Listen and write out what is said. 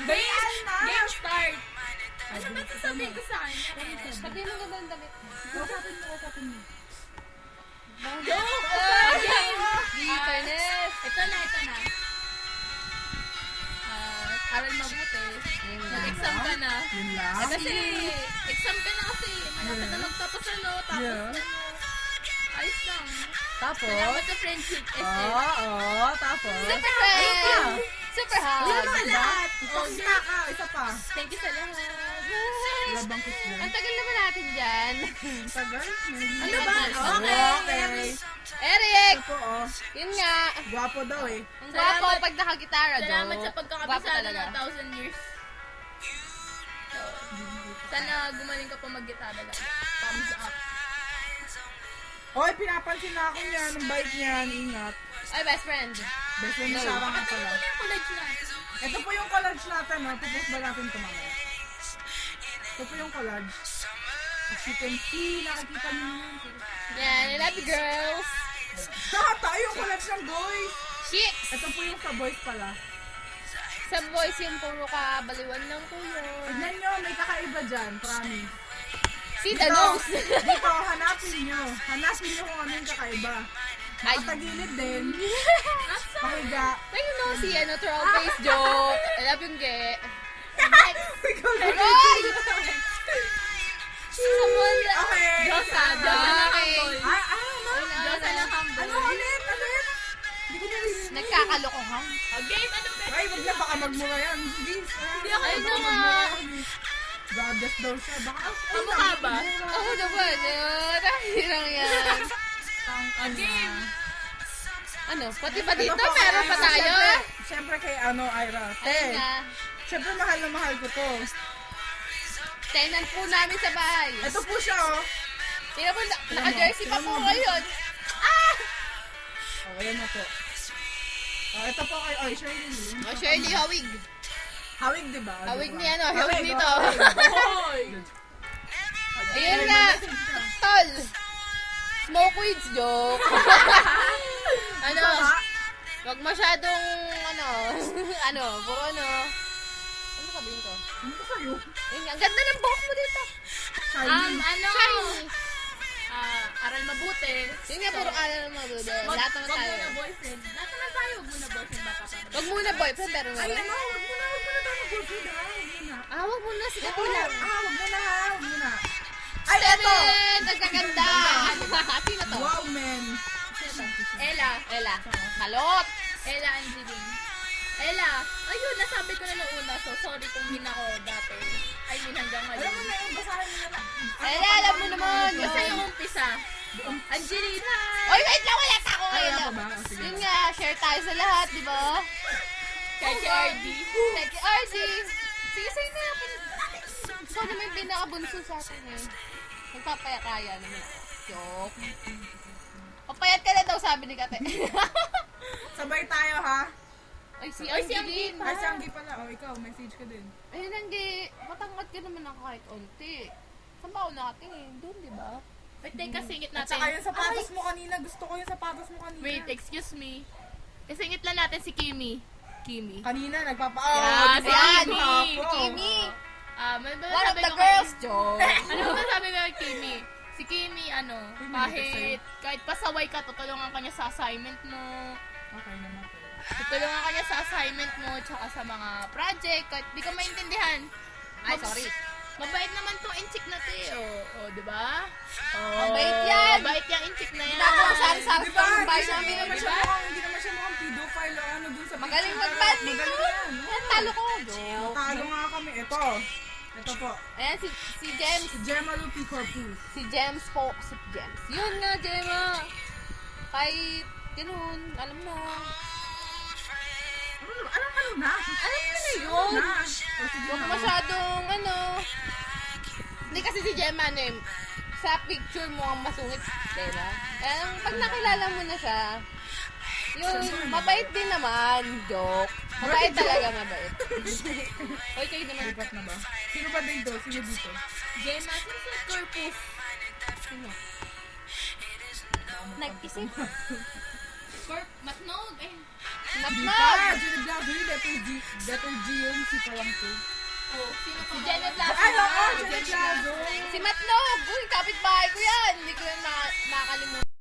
Game start. Ano ba sasabihin ko sa kanya? Sabihin mo ganda ang damit. Kausapin mo. Joke! Fairness. Ito na. Aral mabuti. Mag-exam ka na. Yun lang. Kasi, exam ka na kasi. Malapit na magtapos tapos ayos lang. Tapos? Salamat sa friendship. Tapos? Super friend. Super hug. Wala na lahat. Ipakita ka. Isa pa. Thank you sa lahat. Labang kiss dyan. Ang tagal naman natin dyan. Tagal? Ano ba? Okay. Eric! Ito po, Yun nga. Gwapo daw eh. Ang gwapo pag nakagitara, Jo. Salamat sa Gwapo pagkakabisado talaga. ng 1,000 years. So, sana gumaling ka pa mag-gitara lang. Thumbs up. Hoy, pinapansin na ako niyan. Ang bait niyan. Ingat. Ay, best friend. Best friend ni Sarah nga pala. Ano yung college natin? Ito po yung collage natin, ha? Pupost ba natin ito mamaya? Ito po yung collage. As you can see, nakikita niyo yun. Yan, I love you, girls. Tayo yung collage ng boys. Shit! Ito po yung sa boys pala. Sa boys yung puro ka, baliwan lang po yun. Tignan nyo, may kakaiba dyan. Promise. See the nose. Dito, hanapin nyo. Hanapin nyo kung ano yung kakaiba. Ay. Nakatagilid din. Pahiga. May nosy, ano, troll face joke. I love yung ge. Ikaw na. Ay! Someone, Okay. Diyosa ng Okay. humble. Diyosa ng humble. Ano ulit? Hindi ko narinig. nagkakalokohan. Game, ano ba? Ay, wag na baka magmura yan. Please. Hindi ako Ay, magmura. naman. Goddess daw siya. Baka Kamukha ba? Ako naman, dahil lang yan. Game. Ano, pati ba dito? Meron pa tayo? Siyempre kay Ira. Ayun nga. Siyempre mahal na mahal ko to. Tenant po namin sa bahay. Ito po siya, oh. Tingnan mo, naka-jersey pa po ngayon. Oh, ayan na po. Oh, ito po kay Shirley. Oh, Shirley Hawig. Hawig, di ba? Hawig Diba? ni ano, hawig Hawig, nito. oh, Hoy! Ayun na. Tol. Smoke weeds joke. Ano? Wag masyadong, puro ano. Ano sabihin ko? Ano ba sa'yo? Ayun, ang ganda ng buhok mo dito. Shiny. Shiny. Aral mabuti. Yun nga, puro mabuti. Lahat naman tayo. Wag muna boyfriend. Lahat naman tayo, wag muna boyfriend. Baka pa. Wag muna boyfriend, pero nga. Ay, ano? Wag muna tayo mag-boyfriend, ha? Wag muna. Wag muna. Sige Wag po muna. lang. Wag muna, ha? Wag muna. Ay, eto! Seven! Nagkaganda! Sino to? Wow, man. Ella. Malot! Ella Angeline. Ella. Ayun, nasabi ko na noong una. So, sorry kung hindi na ako dati. I mean, hanggang Alam mo ngayon. na yung basahin mo na. Alam mo naman! Basta yung umpisa. Angelina! Oy, wait lang! Wala ako! Ay, Ayun ako lang. ba? Oh, sige. Yun nga, share tayo sa lahat, di ba? Kay RD. Thank you, RC! Sige, sa'yo na. Ikaw naman yung pinakabunso sa atin eh. Magpapayakaya naman ako. Joke. Papayat ka na daw, sabi ni Kate. Sabay tayo, ha? Ay, si Ay, si Angeline. Ay, si Anggi pala. Oh, ikaw, message ka din. Ayun, Anggi. Matangkad ka naman ako kahit onti. Saan ba ako nakatingin? Doon, di ba? Wait, teka, singit At natin. saka yung sapatos mo kanina. Gusto ko yung sapatos mo kanina. Wait, excuse me. Isingit lang natin si Kimi. Kanina, nagpapa... Yeah, di si ba? Kimi. Gwapo. Kimi! May ba One of sabi the ko girls, kay- Joe! Ano ba sabi ko kay Kimi? Si Kimi, kahit pasaway ka, tutulungan ka niya sa assignment mo. Okay naman po. Tutulungan ka niya sa assignment mo, tsaka sa mga project, kahit di ka maintindihan. Ay, sorry. Mabait naman tong inchik na to eh. O, di ba? Mabait yan. Mabait yung inchik na yan. Ginagawa sari-sari Di ba? sa bahay Hindi namin. naman Di siya ba? mukhang, hindi naman siya mukhang pedophile o ano dun sa Magaling picture. mag-banding Magaling yun. yan. Yan, talo ko. Joke. Talo nga kami. Ito po. Ayan, si James. Si Gemma Lupi Corpus. Si James po. Si James. Yun nga, Gemma. Kahit, ganun, alam na. Ano na? Alam mo na yun. Na. O, sige Huwag na. masyadong, Hindi kasi si Gemma, sa picture mo ang masungit, diba? Pag nakilala mo na siya, yun, mabait din naman, joke. Mabait talaga, mabait. Oy, kayo naman. Lipat na ba? Sino ba dito? Sino dito? Gemma, sino si Corpus? Nag-isip. Matnog, eh. Hindi Matnog! pa! Sinablado yun, letter G yun, si Kawang to. Oh, sino pa? Si Janet Lasso. Ay, oo, Sinablado! Si Matnog! Uy, kapitbahay ko yan! Hindi ko yan makakalimutan.